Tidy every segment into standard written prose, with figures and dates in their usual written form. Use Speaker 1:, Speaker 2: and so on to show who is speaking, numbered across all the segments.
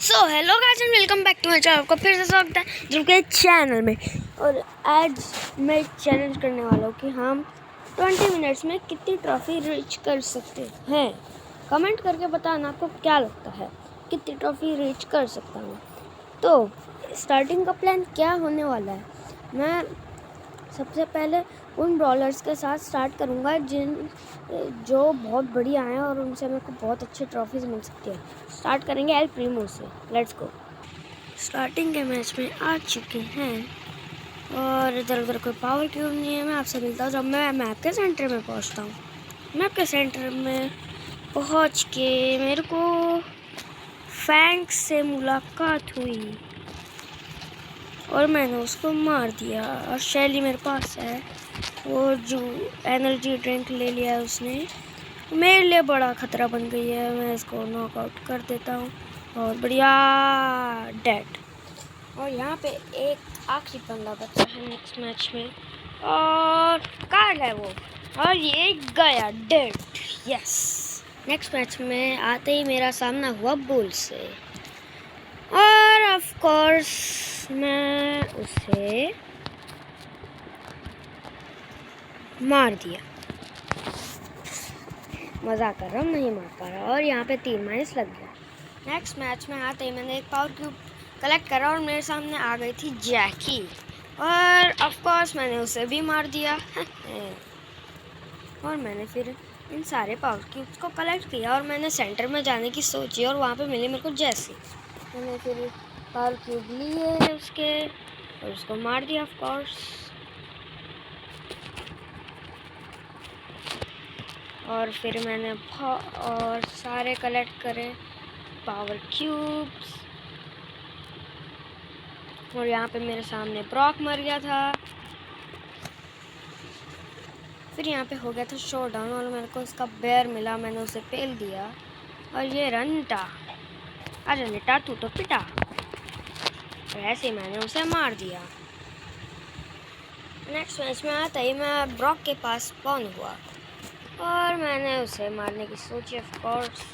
Speaker 1: So hello guys and welcome back to my channel. आपका फिर से स्वागत है जिनके चैनल में। और आज मैं चैलेंज करने वाला हूँ कि हम 20 मिनट्स में कितनी ट्रॉफी रीच कर सकते हैं। कमेंट करके बताना आपको क्या लगता है कितनी ट्रॉफी रीच कर सकता हूँ। तो स्टार्टिंग का प्लान क्या होने वाला है, मैं सबसे पहले उन ब्रॉलर्स के साथ स्टार्ट करूँगा जो बहुत बढ़िया हैं और उनसे मेरे को बहुत अच्छी ट्रॉफीज़ मिल सकती है। स्टार्ट करेंगे एल प्रीमो से। Let's go. स्टार्टिंग के मैच में आ चुके हैं और इधर उधर कोई पावर क्यूब नहीं है। मैं आपसे मिलता हूँ जब मैं मैप के सेंटर में पहुँचता हूँ। मैप के सेंटर में पहुँच के मेरे को फैंक्स से मुलाकात हुई और मैंने उसको मार दिया। और शैली मेरे पास है, वो जो एनर्जी ड्रिंक ले लिया है उसने, मेरे लिए बड़ा ख़तरा बन गई है। मैं इसको नॉकआउट कर देता हूँ। बहुत बढ़िया, डेड। और यहाँ पे एक आखिरी बंदा बचा है नेक्स्ट मैच में और कार्ड है वो, और ये गया डेड। यस। नेक्स्ट मैच में आते ही मेरा सामना हुआ बुल से और ऑफ कोर्स मैं उसे मार दिया। मजाक कर रहा हूँ, नहीं मार पा रहा। और यहाँ पे 3 माइनस लग गया। नेक्स्ट मैच में आते ही मैंने एक पावर क्यूब कलेक्ट करा और मेरे सामने आ गई थी जैकी और ऑफ कोर्स मैंने उसे भी मार दिया। और मैंने फिर इन सारे पावर क्यूब्स को कलेक्ट किया और मैंने सेंटर में जाने की सोची और वहाँ पे मिली मेरे को जैसी। मैंने फिर पावर क्यूब लिए उसके और उसको मार दिया ऑफ कोर्स। और फिर मैंने और सारे कलेक्ट करे पावर क्यूब्स। और यहाँ पे मेरे सामने ब्रॉक मर गया था। फिर यहाँ पे हो गया था शोडाउन और मेरे को उसका बेयर मिला, मैंने उसे पेल दिया। और ये रंटा, अरे निटा तू तो पिटा। और ऐसे मैंने उसे मार दिया। नेक्स्ट मैच में आता ही मैं ब्रॉक के पास स्पॉन हुआ और मैंने उसे मारने की सोची ऑफ कोर्स,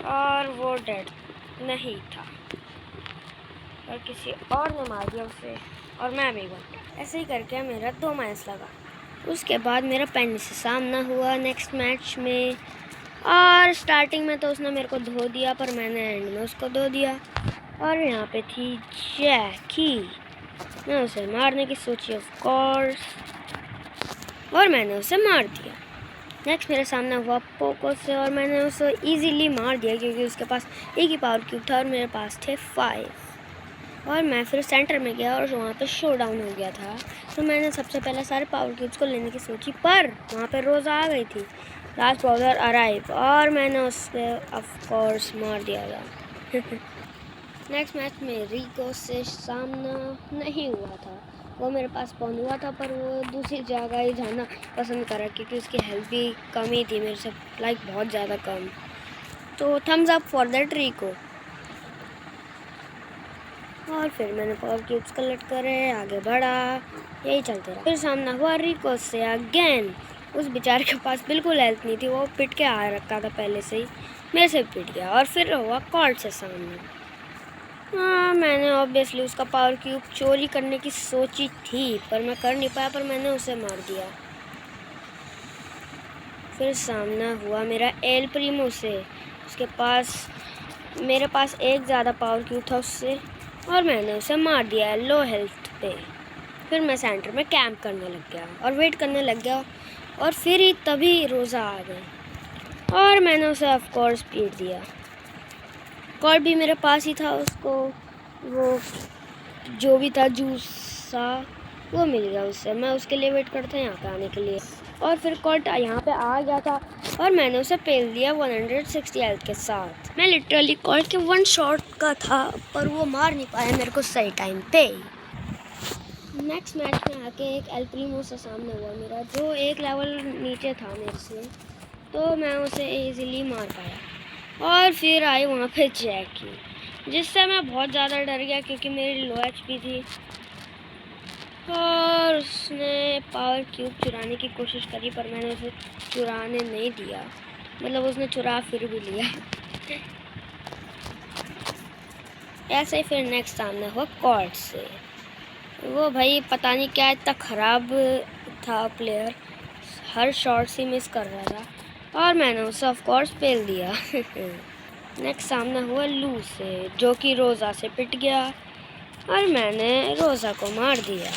Speaker 1: और वो डेड नहीं था और किसी और ने मार दिया उसे और मैं भी गया। ऐसे ही करके मेरा 2 माइनस लगा। उसके बाद मेरा पेनी से सामना हुआ नेक्स्ट मैच में और स्टार्टिंग में तो उसने मेरे को धो दिया पर मैंने एंड में उसको धो दिया। और यहाँ पे थी जैकी, मैं उसे मारने की सोची ऑफ कोर्स और मैंने उसे मार दिया। नेक्स्ट मेरे सामने हुआ पोको से और मैंने उसे इजीली मार दिया क्योंकि उसके पास एक ही पावर क्यूब था और मेरे पास थे 5। और मैं फिर सेंटर में गया और वहाँ पे शो डाउन हो गया था। तो मैंने सबसे पहले सारे पावर क्यूब्स को लेने की सोची पर वहाँ पे रोज़ा आ गई थी, लास्ट बॉलर अराइव, और मैंने उससे ऑफ कोर्स मार दिया था। नेक्स्ट मैच में रिको से सामना नहीं हुआ था, वो मेरे पास पहुंच हुआ था पर वो दूसरी जगह ही जाना पसंद करा क्योंकि उसकी हेल्थ भी कम ही थी मेरे से, लाइक बहुत ज़्यादा कम। तो थम्स अप फॉर दैट रिको। और फिर मैंने पावर क्यूब्स कलेक्ट करे, आगे बढ़ा, यही चलते रहा। फिर सामना हुआ रिको से अगेन। उस बेचारे के पास बिल्कुल हेल्थ नहीं थी, वो पिट के आ रखा था पहले से ही, मेरे से पिट गया। और फिर हुआ कॉल्ट से सामना। हाँ, मैंने ऑब्वियसली उसका पावर क्यूब चोरी करने की सोची थी पर मैं कर नहीं पाया, पर मैंने उसे मार दिया। फिर सामना हुआ मेरा एल प्रीमो से, उसके पास मेरे पास एक ज़्यादा पावर क्यूब था उससे और मैंने उसे मार दिया लो हेल्थ पे। फिर मैं सेंटर में कैंप करने लग गया और वेट करने लग गया और फिर ही तभी रोज़ा आ गई और मैंने उसे ऑफ कोर्स पीट दिया। कॉल भी मेरे पास ही था, उसको वो जो भी था जूस सा वो मिल गया उससे। मैं उसके लिए वेट करता यहाँ पे आने के लिए और फिर कॉल्ट यहाँ पे आ गया था और मैंने उसे पेल दिया 160 हेल्थ के साथ। मैं लिटरली कॉल्ट के 1 शॉट का था पर वो मार नहीं पाया मेरे को सही टाइम पे। नेक्स्ट मैच में आके एक एल प्रीमो से सामने हुआ मेरा, जो एक लेवल नीचे था मेरे से, तो मैं उसे इजीली मार पाया। और फिर आई वहाँ पे जैकी, जिससे मैं बहुत ज़्यादा डर गया क्योंकि मेरी लो एचपी थी और उसने पावर क्यूब चुराने की कोशिश करी पर मैंने उसे चुराने नहीं दिया, मतलब उसने चुरा फिर भी लिया। ऐसे ही फिर नेक्स्ट सामने हुआ कॉर्ड से। वो भाई पता नहीं क्या इतना ख़राब था प्लेयर, हर शॉट्स ही मिस कर रहा था और मैंने उसे ऑफ कोर्स पेल दिया। नेक्स्ट सामना हुआ लू से, जो कि रोज़ा से पिट गया और मैंने रोज़ा को मार दिया।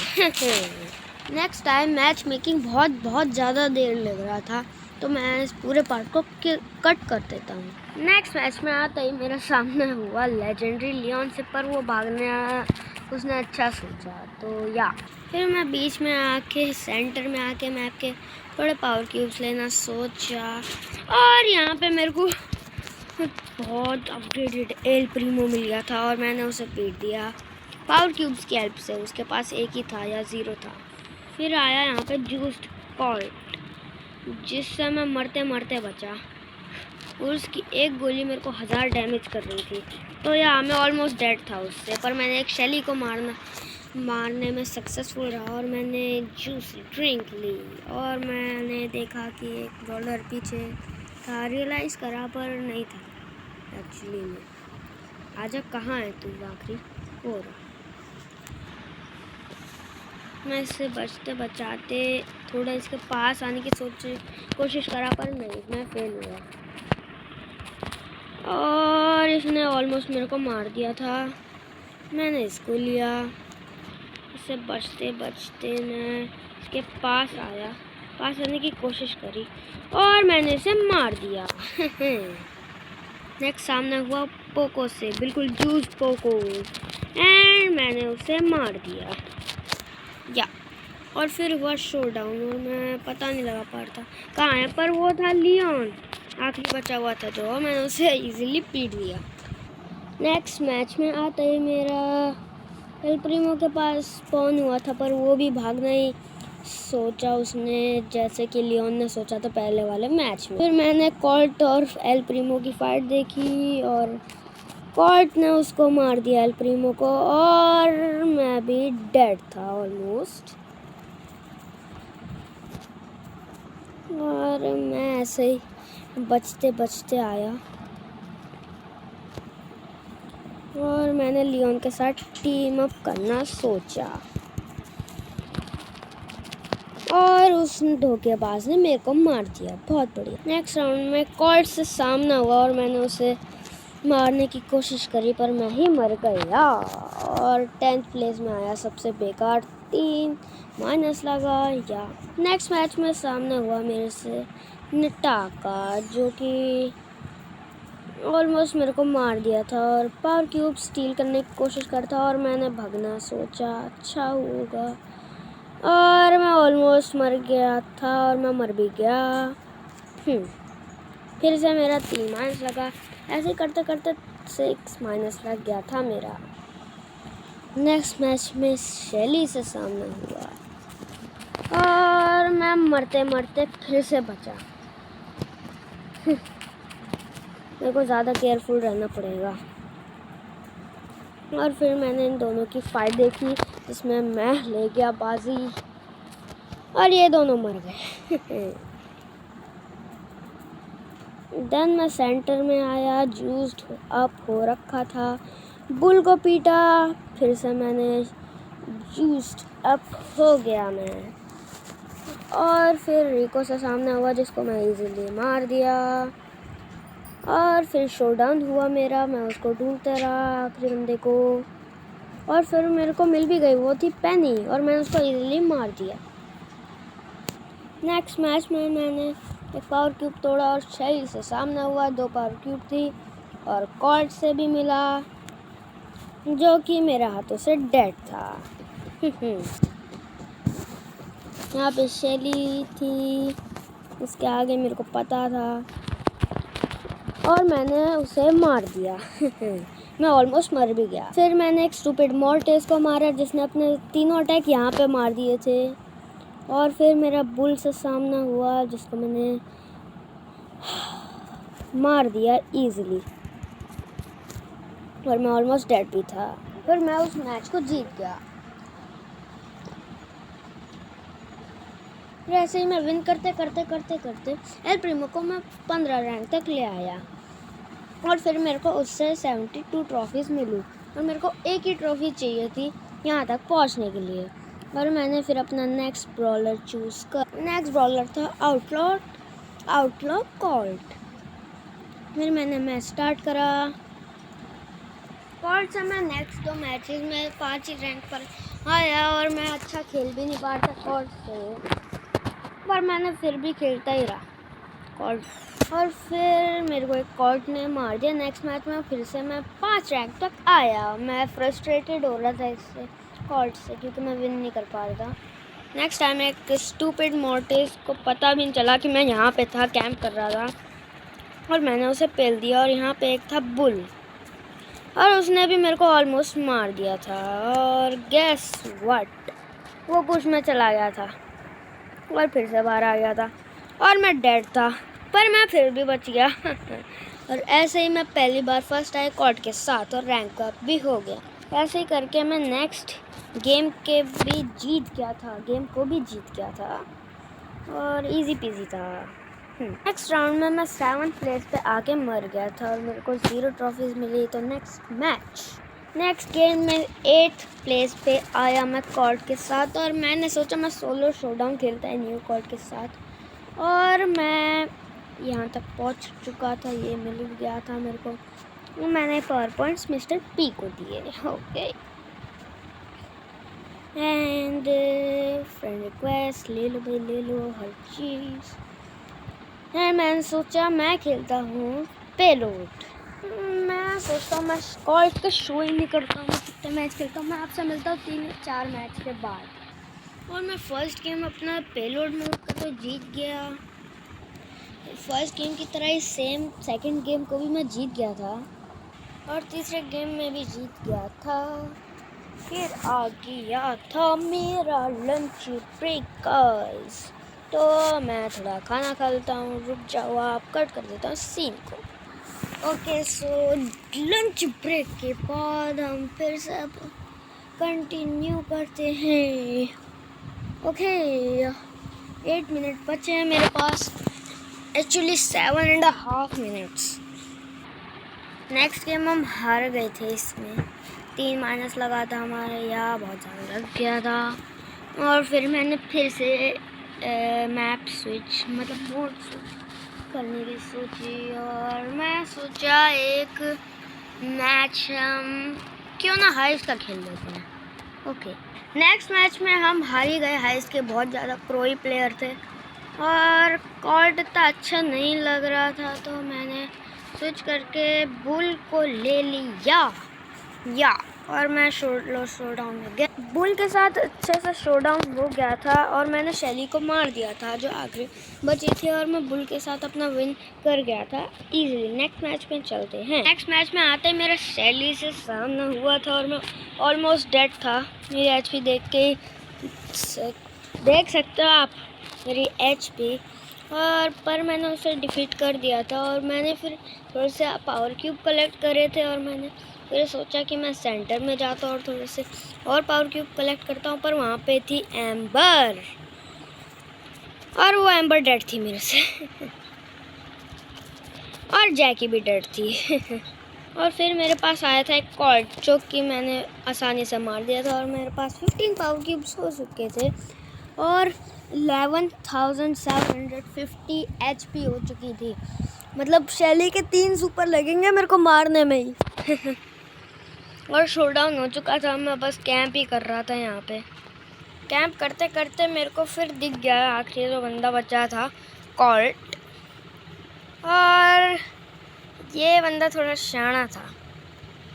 Speaker 1: नेक्स्ट टाइम मैच मेकिंग बहुत ज़्यादा देर लग रहा था, तो मैं इस पूरे पार्ट को कट कर देता हूँ। नेक्स्ट मैच में आता ही मेरा सामना हुआ लेजेंडरी लियोन से, पर वो भागने उसने अच्छा सोचा, तो या फिर मैं बीच में आके सेंटर में आके मैप के थोड़े पावर क्यूब्स लेना सोचा और यहाँ पे मेरे को बहुत अपग्रेडेड एल प्रीमो मिल गया था और मैंने उसे पीट दिया पावर क्यूब्स की हेल्प से। उसके पास एक ही था या ज़ीरो था। फिर आया यहाँ पे जूस्ड कॉल्ट, जिससे मैं मरते मरते बचा और उसकी एक गोली मेरे को 1000 डैमेज कर रही थी, तो यहाँ मैं ऑलमोस्ट डेड था उससे, पर मैंने एक शेली को मारने में सक्सेसफुल रहा और मैंने जूस ड्रिंक ली और मैंने देखा कि एक डॉलर पीछे था, रियलाइज़ करा पर नहीं था एक्चुअली में। आजा कहाँ है तू आखिरी? और मैं इससे बचते बचाते थोड़ा इसके पास आने की कोशिश करा, पर नहीं, मैं फेल हुआ और इसने ऑलमोस्ट मेरे को मार दिया था। मैंने इसको लिया, इससे बचते बचते मैं इसके पास आने की कोशिश करी और मैंने इसे मार दिया। नेक्स्ट सामना हुआ पोको से, बिल्कुल जूस पोको, एंड मैंने उसे मार दिया या। और फिर हुआ शोडाउन और मैं पता नहीं लगा पा रहा था कहाँ है, पर वो था लियोन आखिरी बचा हुआ था, जो मैंने उसे इजीली पीट दिया। नेक्स्ट मैच में आता ही मेरा एल प्रीमो के पास स्पॉन हुआ था, पर वो भी भागना ही सोचा उसने, जैसे कि लियोन ने सोचा था पहले वाले मैच में। फिर मैंने कॉल्ट और एल प्रीमो की फाइट देखी और कॉल्ट ने उसको मार दिया एल प्रीमो को और मैं भी डेड था ऑलमोस्ट। और मैं ऐसे ही बचते बचते आया और मैंने लियोन के साथ टीम अप करना सोचा और उस धोखेबाज ने मेरे को मार दिया। बहुत बढ़िया। नेक्स्ट राउंड में कॉल्ट से सामना हुआ और मैंने उसे मारने की कोशिश करी, पर मैं ही मर गया और 10th प्लेस में आया, सबसे बेकार 3 माइनस लगा या। नेक्स्ट मैच में सामना हुआ मेरे से निटाका, जो कि ऑलमोस्ट मेरे को मार दिया था और पावर क्यूब स्टील करने की कोशिश करता और मैंने भागना सोचा अच्छा होगा और मैं ऑलमोस्ट मर गया था और मैं मर भी गया। फिर से मेरा 3 माइनस लगा, ऐसे करते करते 6 माइनस लग गया था मेरा। नेक्स्ट मैच में शेली से सामना हुआ और मैं मरते मरते फिर से बचा। मेरे को ज़्यादा केयरफुल रहना पड़ेगा। और फिर मैंने इन दोनों की फाइट देखी, जिसमें मैं ले गया बाजी और ये दोनों मर गए। देन मैं सेंटर में आया, जूस्ड अप हो रखा था, बुल को पीटा, फिर से मैंने जूस्ड अप हो गया मैं और फिर रिको से सामना हुआ, जिसको मैं इजीली मार दिया और फिर शोडाउन हुआ मेरा। मैं उसको ढूंढते रहा आखिरी बंदे को और फिर मेरे को मिल भी गई, वो थी पेनी और मैंने उसको इजीली मार दिया। नेक्स्ट मैच में मैंने एक पावर क्यूब तोड़ा और शेली से सामना हुआ, 2 पावर क्यूब थी और कॉल्ट से भी मिला, जो कि मेरे हाथों से डेड था। यहाँ पे शेली थी, उसके आगे मेरे को पता था और मैंने उसे मार दिया। मैं ऑलमोस्ट मर भी गया। फिर मैंने एक स्टूपिड मॉर्टेस को मारा, जिसने अपने तीनों अटैक यहाँ पे मार दिए थे और फिर मेरा बुल से सामना हुआ, जिसको मैंने मार दिया इजीली और मैं ऑलमोस्ट डेड भी था। फिर मैं उस मैच को जीत गया। फिर ऐसे ही मैं विन करते करते एल प्रीमो को मैं 15 रैंक तक ले आया और फिर मेरे को उससे 72 ट्रॉफीज़ मिली और मेरे को एक ही ट्रॉफी चाहिए थी यहाँ तक पहुँचने के लिए। और मैंने फिर अपना नेक्स्ट ब्रॉलर चूज़ कर। नेक्स्ट ब्रॉलर था आउटलॉ कॉल्ट। फिर मैंने मैच स्टार्ट करा। कॉल्ट से मैं नेक्स्ट 2 मैचेस में 5 ही रैंक पर आया और मैं अच्छा खेल भी नहीं पा रहा कॉल्ट से, पर मैंने फिर भी खेलता ही रहा कॉल्ट। और फिर मेरे को एक कॉल्ट ने मार दिया। नेक्स्ट मैच में फिर से मैं 5 रैंक तक आया। मैं फ्रस्ट्रेटेड हो रहा था इससे कॉल्ट से, क्योंकि मैं विन नहीं कर पा रहा था। नेक्स्ट टाइम एक स्टूपिड मोर्टिस को पता भी नहीं चला कि मैं यहाँ पे था, कैंप कर रहा था, और मैंने उसे पेल दिया। और यहाँ पे एक था बुल, और उसने भी मेरे को ऑलमोस्ट मार दिया था। और गेस व्हाट, वो बुश में चला गया था और फिर से बाहर आ गया था और मैं डेड था, पर मैं फिर भी बच गया। और ऐसे ही मैं पहली बार फर्स्ट आया कॉर्ड के साथ और रैंक अप भी हो गया। ऐसे ही करके मैं नेक्स्ट गेम को भी जीत गया था और इजी पीजी था। नेक्स्ट राउंड में मैं 7th प्लेस पे आके मर गया था और मेरे को 0 ट्रॉफीज़ मिली। तो नेक्स्ट गेम में 8th प्लेस पे आया मैं कॉर्ड के साथ, और मैंने सोचा मैं सोलो शोडाउन खेलता है न्यू कॉर्ड के साथ, और मैं यहाँ तक पहुँच चुका था। ये मिल गया था मेरे को। मैंने पावर पॉइंट्स मिस्टर पी को दिए। ओके, एंड फ्रेंड रिक्वेस्ट ले लो भाई, ले लो हर चीज़। एंड मैंने सोचा मैं खेलता हूँ पेलोड। मैं सोचता हूँ मैं कॉल्ट का शो ही नहीं करता हूँ, कितने मैच खेलता हूँ। मैं आपसे मिलता हूँ 3-4 मैच के बाद। और मैं फर्स्ट गेम अपना पेलोड मोड का तो जीत गया। फर्स्ट गेम की तरह ही सेम सेकंड गेम को भी मैं जीत गया था और तीसरे गेम में भी जीत गया था। फिर आ गया था मेरा लंच ब्रेक गाइस। तो मैं थोड़ा खाना खा लेता हूँ, रुक जाओ, आप कट कर देता हूँ सीन को। ओके, सो लंच ब्रेक के बाद हम फिर से अब कंटिन्यू करते हैं। ओके, 8 मिनट बचे हैं मेरे पास, एक्चुअली 7.5 मिनट्स। नेक्स्ट गेम हम हार गए थे, इसमें 3 माइनस लगा था हमारे, या बहुत ज़्यादा लग गया था। और फिर मैंने फिर से मैप स्विच मतलब मोड स्विच करने की सोची, और मैं सोचा एक मैच हम क्यों ना हाइस्ट का खेल लेते हैं। ओके, नेक्स्ट मैच में हम हार ही गए। हाइस्ट के बहुत ज़्यादा प्रोई प्लेयर थे और कॉर्ड इतना अच्छा नहीं लग रहा था, तो मैंने स्विच करके बुल को ले लिया और मैं शोडाउन में गया। बुल के साथ अच्छे से शोडाउन हो गया था और मैंने शैली को मार दिया था जो आखिरी बची थी, और मैं बुल के साथ अपना विन कर गया था इजीली। नेक्स्ट मैच में चलते हैं। नेक्स्ट मैच में आते ही मेरा शैली से सामना हुआ था और मैं ऑलमोस्ट डेड था। मेरी एचपी देख के देख सकते हो आप मेरी एचपी, और पर मैंने उसे डिफीट कर दिया था। और मैंने फिर थोड़े से पावर क्यूब कलेक्ट करे थे और मैंने फिर सोचा कि मैं सेंटर में जाता और थोड़े से और पावर क्यूब कलेक्ट करता हूँ, पर वहाँ पे थी एम्बर और वो एम्बर डेड थी मेरे से। और जैकी भी डेड थी। और फिर मेरे पास आया था एक कॉर्ड जो कि मैंने आसानी से मार दिया था, और मेरे पास 15 पावर क्यूब्स हो चुके थे और 11,750 एचपी हो चुकी थी। मतलब शैली के 3 सुपर लगेंगे मेरे को मारने में ही। और शोडाउन हो चुका था, मैं बस कैंप ही कर रहा था यहाँ पे। कैंप करते करते मेरे को फिर दिख गया आखिरी जो बंदा बचा था, कॉल्ट, और ये बंदा थोड़ा शाना था,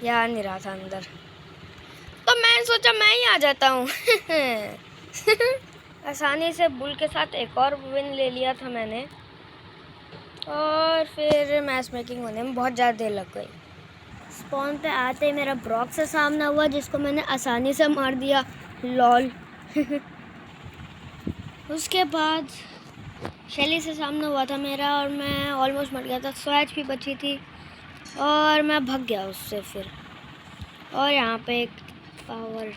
Speaker 1: यार नहीं रहा था अंदर, तो मैं सोचा मैं ही आ जाता हूँ। आसानी से बुल के साथ एक और विन ले लिया था मैंने, और फिर मैच मेकिंग होने में बहुत ज़्यादा देर लग गई। स्पॉन पे आते ही मेरा ब्रॉक से सामना हुआ जिसको मैंने आसानी से मार दिया, लॉल। उसके बाद शैली से सामना हुआ था मेरा और मैं ऑलमोस्ट मर गया था, 100 एचपी बची थी और मैं भाग गया उससे फिर। और यहाँ पे एक पावर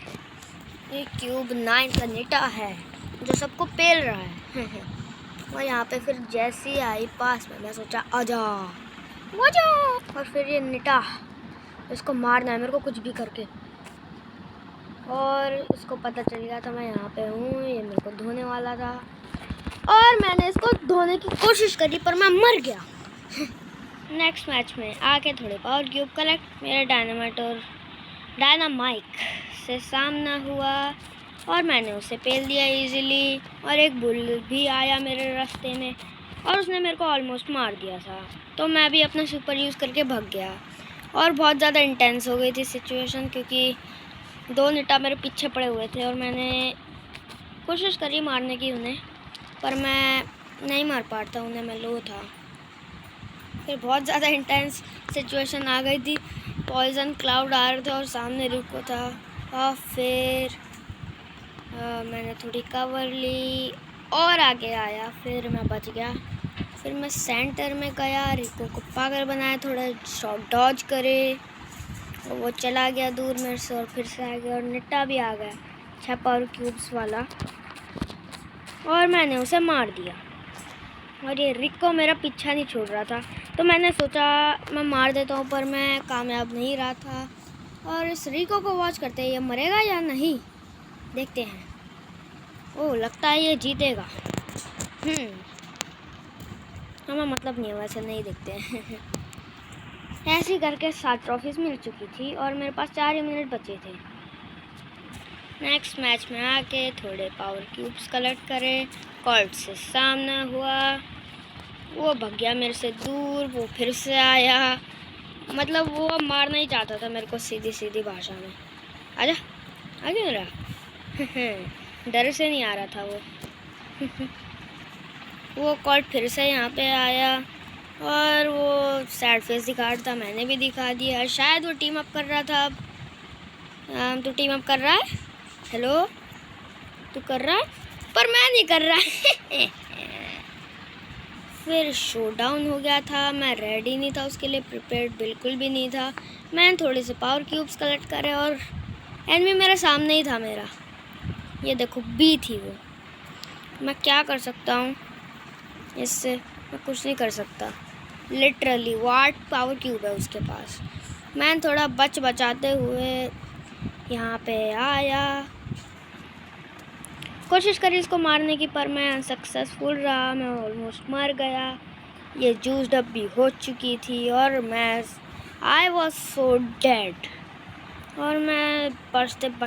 Speaker 1: एक क्यूब 9 का निटा है जो सबको पेल रहा है। और यहाँ पे फिर जैसी आई पास में, मैं सोचा आजा, और फिर ये निटा इसको मारना है मेरे को कुछ भी करके। और इसको पता चल गया था मैं यहाँ पे हूँ, ये मेरे को धोने वाला था और मैंने इसको धोने की कोशिश करी पर मैं मर गया। नेक्स्ट मैच में आके थोड़े पावर क्यूब कलेक्ट, मेरा डायनामाइट और डायनामाइक से सामना हुआ और मैंने उसे पेल दिया इजीली। और एक बुल भी आया मेरे रास्ते में और उसने मेरे को ऑलमोस्ट मार दिया था, तो मैं भी अपना सुपर यूज़ करके भाग गया। और बहुत ज़्यादा इंटेंस हो गई थी सिचुएशन, क्योंकि 2 निटा मेरे पीछे पड़े हुए थे और मैंने कोशिश करी मारने की उन्हें, पर मैं नहीं मार पाता उन्हें, मैं लो था। फिर बहुत ज़्यादा इंटेंस सिचुएशन आ गई थी, पॉइजन क्लाउड आ रहे थे और सामने रिको था। और फिर मैंने थोड़ी कवर ली और आगे आया, फिर मैं बच गया। फिर मैं सेंटर में गया, रिको को पागल बनाया, थोड़ा शॉट डॉज करे और वो चला गया दूर मेरे से और फिर से आ गया और निट्टा भी आ गया 6 पावर क्यूब्स वाला और मैंने उसे मार दिया। और ये रिको मेरा पीछा नहीं छोड़ रहा था, तो मैंने सोचा मैं मार देता हूँ, पर मैं कामयाब नहीं रहा था। और इस रिको को वॉच करते हैं, ये मरेगा या नहीं देखते हैं। ओह, लगता है ये जीतेगा। हमें मतलब नहीं है वैसे, नहीं देखते हैं। ऐसे ही करके 7 ट्रॉफीज़ मिल चुकी थी और मेरे पास 4 ही मिनट बचे थे। नेक्स्ट मैच में आके थोड़े पावर क्यूब्स कलेक्ट करे, कॉल्ट से सामना हुआ, वो भाग गया मेरे से दूर, वो फिर से आया, मतलब वो मारना ही चाहता था मेरे को सीधी सीधी भाषा में। आजा आगे मेरा। डर से नहीं आ रहा था वो। वो कॉल्ट फिर से यहाँ पे आया और वो सैड फेस दिखा रहा था, मैंने भी दिखा दिया। शायद वो टीम अप कर रहा था। तो टीम अप कर रहा है, हेलो तू कर रहा है, पर मैं नहीं कर रहा। फिर शोडाउन हो गया था, मैं रेडी नहीं था उसके लिए, प्रिपेयर्ड बिल्कुल भी नहीं था। मैंने थोड़े से पावर क्यूब्स कलेक्ट करे और एनिमी मेरे सामने ही था मेरा, ये देखो बी थी वो। मैं क्या कर सकता हूँ इससे? मैं कुछ नहीं कर सकता, लिटरली। 8 पावर क्यूब है उसके पास। मैं थोड़ा बचाते हुए यहाँ पे आया, कोशिश करी इसको मारने की, पर मैं अनसक्सेसफुल रहा, मैं ऑलमोस्ट मर गया। ये जूस्ड अप भी हो चुकी थी और मैं आई वॉज सो डेड। और मैं बचते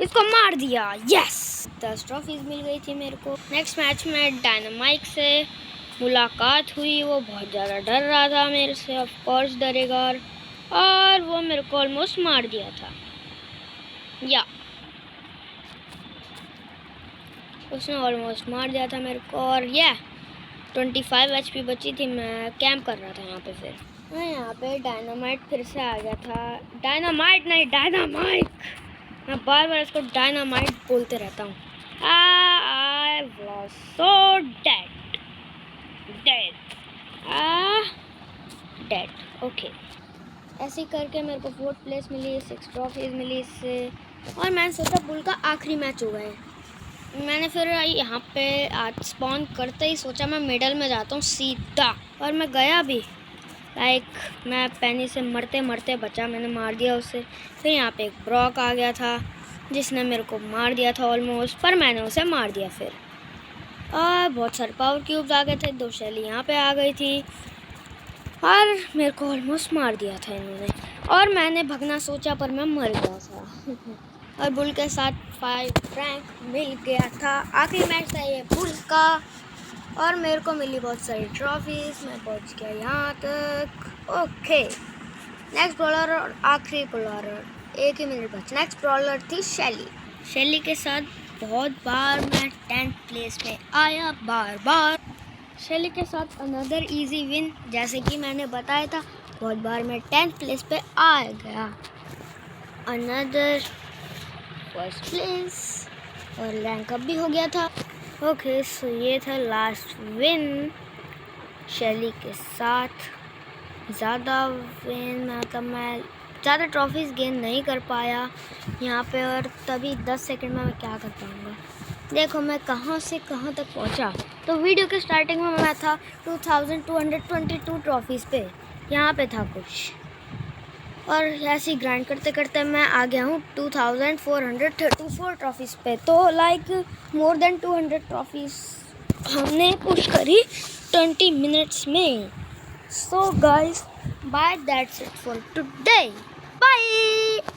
Speaker 1: इसको मार दिया। यस, 10 ट्रॉफीज मिल गई थी मेरे को। नेक्स्ट मैच में डायनामाइक से मुलाकात हुई, वो बहुत ज़्यादा डर रहा था मेरे से, ऑफ कोर्स डरेगा, और वो मेरे को ऑलमोस्ट मार दिया था। या उसने ऑलमोस्ट मार दिया था मेरे को। और 25 HP बची थी, मैं कैंप कर रहा था यहाँ पे। फिर मैं यहाँ पे डायनामाइट फिर से आ गया था। डायनामाइट नहीं, डायनामाइक। मैं बार बार इसको डायनामाइट बोलते रहता हूँ। I was so dead. Okay, ऐसे ही करके मेरे को 4th प्लेस मिली, 6 ट्रॉफीज मिली इससे। और मैंने सोचा बुल का आखिरी मैच हो गए। मैंने फिर यहाँ पे आज स्पॉन करते ही सोचा मैं मिडल में जाता हूँ सीधा, और मैं गया भी। मैं पेनी से मरते मरते बचा, मैंने मार दिया उसे। फिर यहाँ पे एक ब्रॉक आ गया था जिसने मेरे को मार दिया था ऑलमोस्ट, पर मैंने उसे मार दिया फिर। और बहुत सारे पावर क्यूब्स आ गए थे, 2 शैली यहाँ पे आ गई थी और मेरे को ऑलमोस्ट मार दिया था इन्होंने। और मैंने भगना सोचा पर मैं मर गया था। और बुल के साथ 5 रैंक मिल गया था। आखिरी मैच था ये बुल का और मेरे को मिली बहुत सारी ट्रॉफीज, मैं पहुंच गया यहाँ तक। ओके, नेक्स्ट बॉलर और आखिरी बॉलर, 1 ही मिनट बचा। नेक्स्ट बॉलर थी शैली के साथ बहुत बार मैं 10th प्लेस पे आया, बार शैली के साथ अनदर इजी विन। जैसे कि मैंने बताया था, बहुत बार मैं 10th प्लेस पे आ गया, अनदर फर्स्ट प्लेस और रैंक अप भी हो गया था। ओके, सो ये था लास्ट विन शैली के साथ। ज़्यादा विन मतलब मैं ज़्यादा ट्रॉफीज़ गेन नहीं कर पाया यहाँ पे, और तभी 10 सेकंड में मैं क्या कर पाऊँगा। देखो मैं कहाँ से कहाँ तक पहुँचा। तो वीडियो के स्टार्टिंग में मैं था 2222 ट्रॉफीज़ पे, यहाँ पे था कुछ और ऐसे ही ग्राइंड करते करते मैं आ गया हूँ 2434 ट्रॉफीज़ पे। तो लाइक मोर देन 200 ट्रॉफीज़ हमने पुश करी 20 मिनट्स में। So guys, bye, that's it for today, bye.